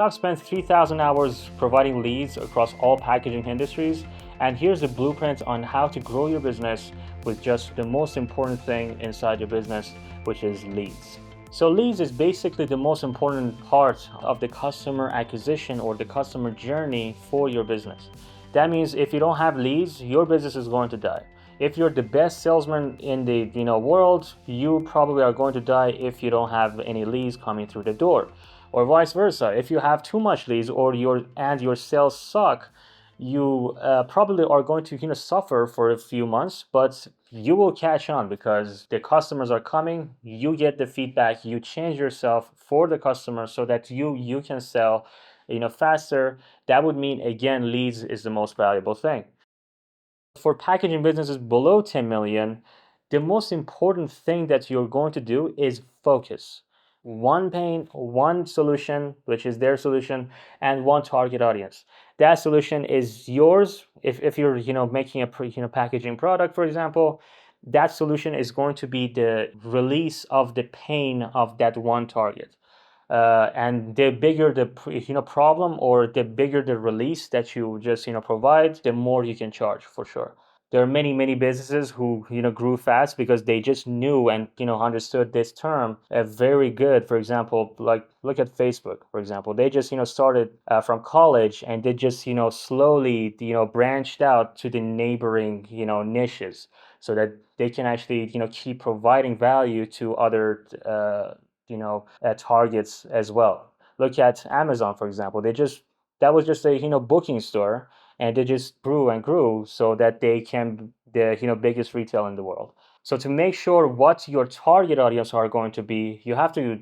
I've spent 3,000 hours providing leads across all packaging industries, and here's a blueprint on how to grow your business with just the most important thing inside your business, which is leads. So leads is basically the most important part of the customer acquisition or the customer journey for your business. That means if you don't have leads, your business is going to die. If you're the best salesman in the world, you probably are going to die if you don't have any leads coming through the door. Or vice versa. If you have too much leads or your sales suck, you probably are going to suffer for a few months, but you will catch on because the customers are coming. You get the feedback. You change yourself for the customer so that you can sell faster. That would mean again leads is the most valuable thing. For packaging businesses below 10 million, the most important thing that you're going to do is focus. One pain, one solution, which is their solution, and one target audience. That solution is yours. If you're making a packaging product, for example, that solution is going to be the release of the pain of that one target. And the bigger the problem or the bigger the release that you just provide, the more you can charge for sure. There are many businesses who grew fast because they just knew and understood this term very good. For example, like look at Facebook, for example. They just started from college, and they just slowly branched out to the neighboring niches so that they can actually keep providing value to other targets as well. Look at Amazon, for example. That was just a booking store, and they just grew and grew so that they can the biggest retail in the world. So to make sure what your target audience are going to be, you have to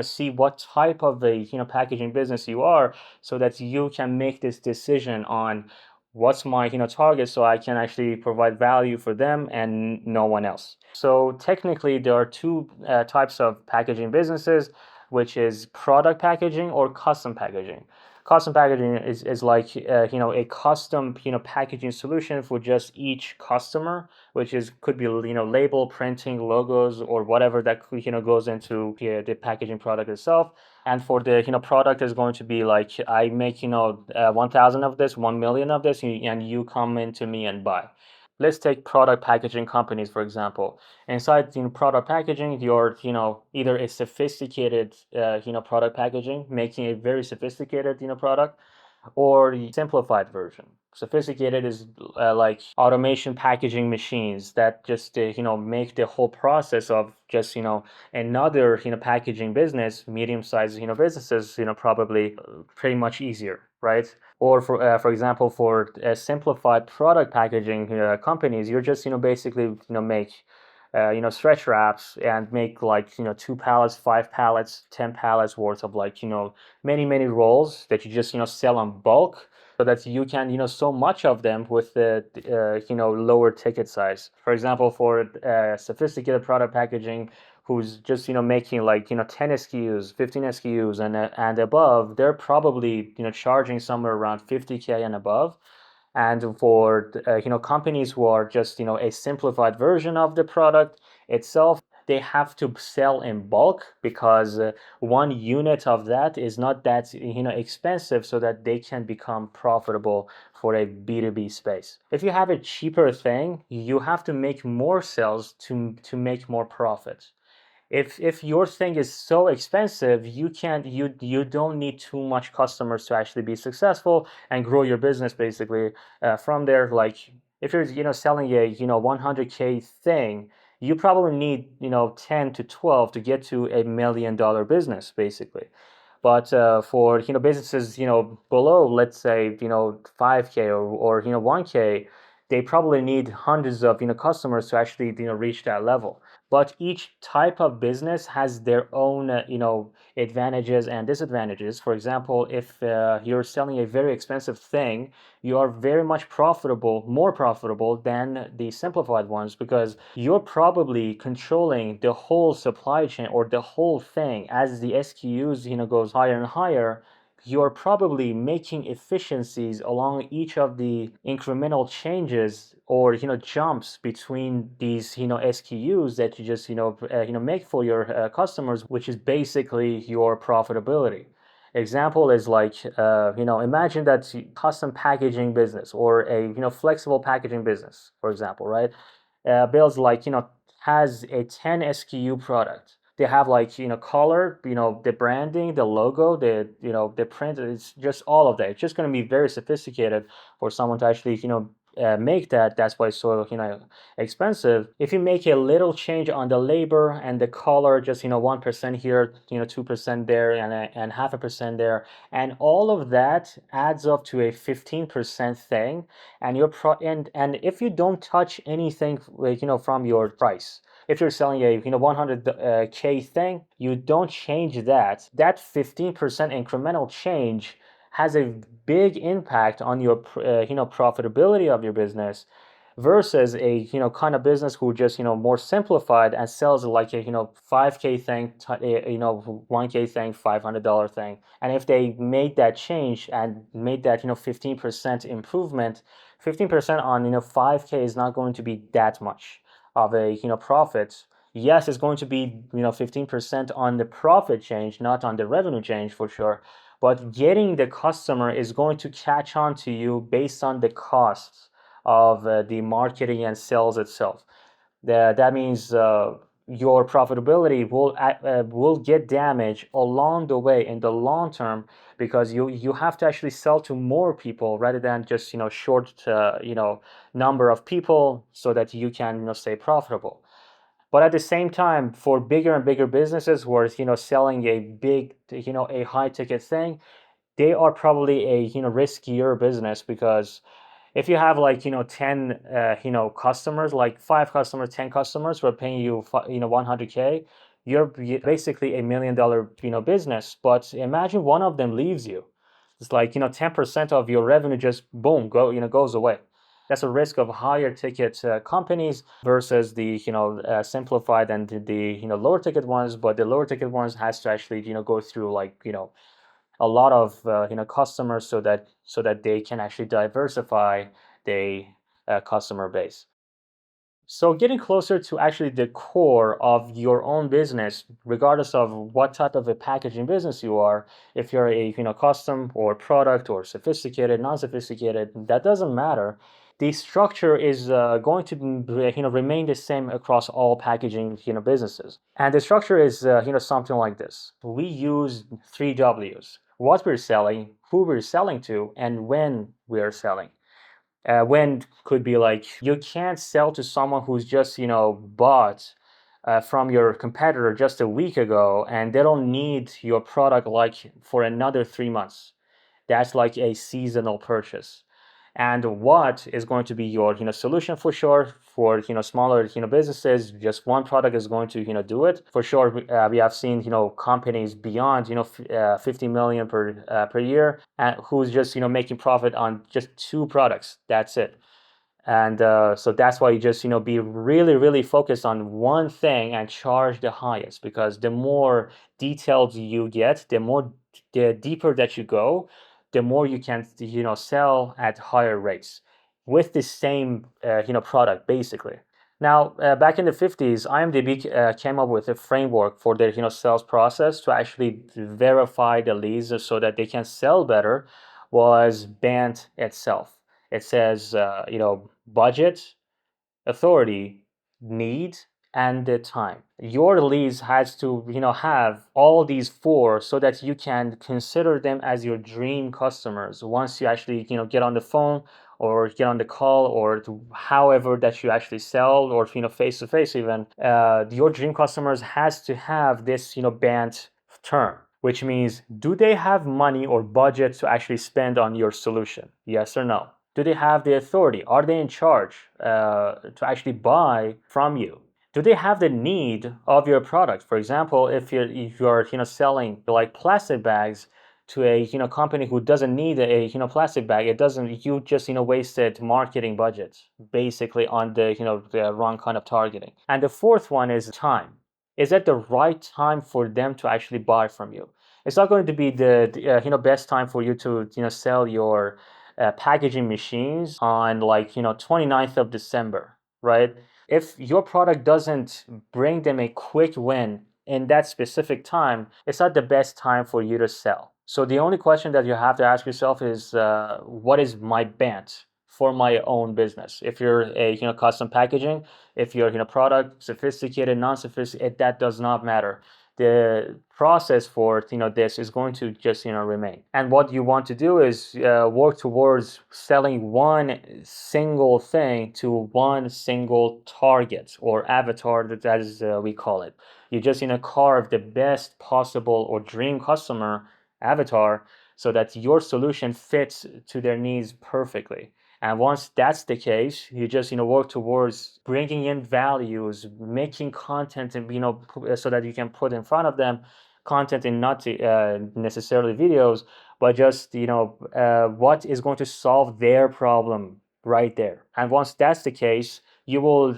see what type of a packaging business you are, so that you can make this decision on what's my target, so I can actually provide value for them and no one else. So technically there are two types of packaging businesses, which is product packaging or custom packaging. Custom packaging is like a custom packaging solution for just each customer, which is could be label printing, logos, or whatever that goes into the packaging product itself. And for the product is going to be like, I make 1,000 of this, 1 million of this, and you come into me and buy. Let's take product packaging companies, for example. Inside product packaging, you're either a sophisticated product packaging, making a very sophisticated product, or the simplified version. Sophisticated is like automation packaging machines that just make the whole process of just another packaging business, medium-sized businesses probably pretty much easier, right? Or for example, for simplified product packaging companies, you're just basically make stretch wraps and make like 2 pallets, 5 pallets, 10 pallets worth of like many rolls that you just sell on bulk, so that you can so much of them with the lower ticket size. For example, for sophisticated product packaging, who's just making like 10 SKUs, 15 SKUs and above, they're probably charging somewhere around 50K and above. And for companies who are just a simplified version of the product itself, they have to sell in bulk, because one unit of that is not that expensive, so that they can become profitable for a B2B space. If you have a cheaper thing, you have to make more sales to make more profit. If your thing is so expensive, you don't need too much customers to actually be successful and grow your business basically from there. Like if you're selling a 100K thing, you probably need 10 to 12 to get to $1 million business basically. But for businesses below, let's say 5K or 1K, they probably need hundreds of customers to actually reach that level. But each type of business has their own advantages and disadvantages. For example, if you're selling a very expensive thing, you are very much profitable, more profitable than the simplified ones, because you're probably controlling the whole supply chain or the whole thing. As the SKUs goes higher and higher, you're probably making efficiencies along each of the incremental changes or jumps between these SKUs that you just make for your customers, which is basically your profitability. Example is like, imagine that custom packaging business or a, flexible packaging business, for example, right? Builds like, has a 10 SKU product. They have like, color, the branding, the logo, the print. It's just all of that. It's just going to be very sophisticated for someone to actually, make that. That's why it's so, expensive. If you make a little change on the labor and the color, just 1% here, 2% there, and half a percent there, and all of that adds up to a 15% thing. And your and if you don't touch anything, like, from your price, if you're selling a 100k thing, you don't change that 15% incremental change has a big impact on your profitability of your business, versus a kind of business who just more simplified and sells like a 5k thing, 1k thing, $500 thing. And if they made that change and made that 15% improvement, 15% on 5k is not going to be that much of a profit. Yes, it's going to be 15% on the profit change, not on the revenue change for sure, but getting the customer is going to catch on to you based on the costs of the marketing and sales itself. That means your profitability will get damaged along the way in the long term, because you have to actually sell to more people rather than just short number of people, so that you can stay profitable. But at the same time, for bigger and bigger businesses who are selling a big a high ticket thing, they are probably a riskier business, because if you have like 10 customers, like 5 customers, 10 customers who are paying you 100k, you're basically $1 million business. But imagine one of them leaves you. It's like 10% of your revenue just boom goes away. That's a risk of higher ticket companies versus the simplified and the lower ticket ones. But the lower ticket ones has to actually go through like a lot of customers, so that they can actually diversify the customer base. So getting closer to actually the core of your own business, regardless of what type of a packaging business you are, if you're a custom or product or sophisticated, non-sophisticated, that doesn't matter. The structure is going to remain the same across all packaging businesses, and the structure is something like this. We use 3 Ws: what we're selling, who we're selling to, and when we're selling. When could be like, you can't sell to someone who's just bought from your competitor just a week ago, and they don't need your product like for another 3 months. That's like a seasonal purchase. And what is going to be your solution for sure for smaller businesses? Just one product is going to do it for sure. We have seen companies beyond 50 million per year, and who's just making profit on just 2 products. That's it. And so that's why you just be really really focused on one thing and charge the highest, because the more detailed you get, the deeper that you go, the more you can sell at higher rates with the same product basically. Now back in the 50s, IMDb came up with a framework for their sales process to actually verify the leads so that they can sell better. Was BANT itself. It says budget, authority, need, and the time. Your leads has to have all these 4 so that you can consider them as your dream customers once you actually get on the phone or get on the call, or however that you actually sell, or face to face even. Your dream customers has to have this BANT term, which means, do they have money or budget to actually spend on your solution? Yes or no? Do they have the authority? Are they in charge to actually buy from you? Do they have the need of your product? For example, if you're selling like plastic bags to a company who doesn't need a plastic bag, it doesn't, you just wasted marketing budget basically on the wrong kind of targeting. And the fourth one is time. Is it the right time for them to actually buy from you? It's not going to be the best time for you to sell your packaging machines on like 29th of December, right? If your product doesn't bring them a quick win in that specific time, it's not the best time for you to sell. So the only question that you have to ask yourself is, what is my bent for my own business? If you're a custom packaging, if you're product sophisticated, non-sophisticated, that does not matter. The process for this is going to just remain. And what you want to do is work towards selling one single thing to one single target or avatar, that is we call it. You just carve the best possible or dream customer avatar so that your solution fits to their needs perfectly. And once that's the case, you just work towards bringing in values, making content, and so that you can put in front of them content in not necessarily videos, but just what is going to solve their problem right there. And once that's the case, you will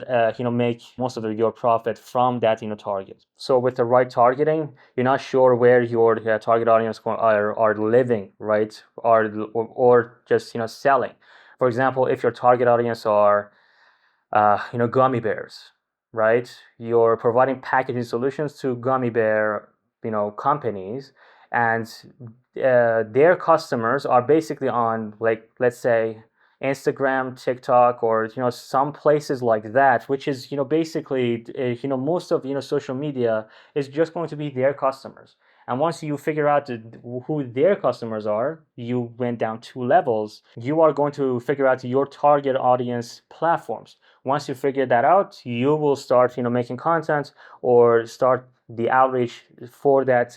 make most of your profit from that target. So with the right targeting, you're not sure where your target audience are living, right? Or just selling. For example, if your target audience are gummy bears, right? You're providing packaging solutions to gummy bear companies, and their customers are basically on, like, let's say Instagram, TikTok, or some places like that, which is basically most of social media is just going to be their customers. And once you figure out who their customers are, you went down two levels. You are going to figure out your target audience platforms. Once you figure that out, you will start making content or start the outreach for that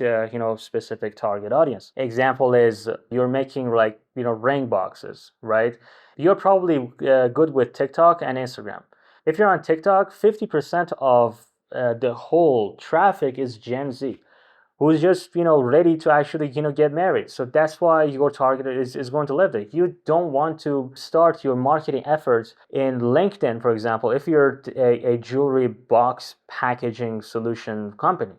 specific target audience. Example is, you're making like ring boxes, right? You're probably good with TikTok and Instagram. If you're on TikTok, 50% of the whole traffic is Gen Z, who's just ready to actually get married. So that's why your target is going to live there. You don't want to start your marketing efforts in LinkedIn, for example, if you're a jewelry box packaging solution company.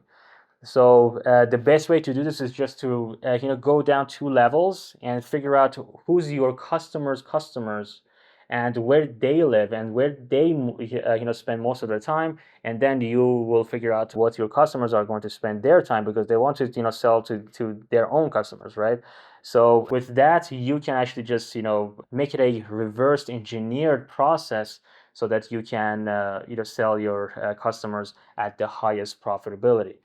So the best way to do this is just to go down two levels and figure out who's your customers and where they live and where they spend most of their time, and then you will figure out what your customers are going to spend their time, because they want to sell to their own customers, right? So with that, you can actually just make it a reverse engineered process so that you can sell your customers at the highest profitability.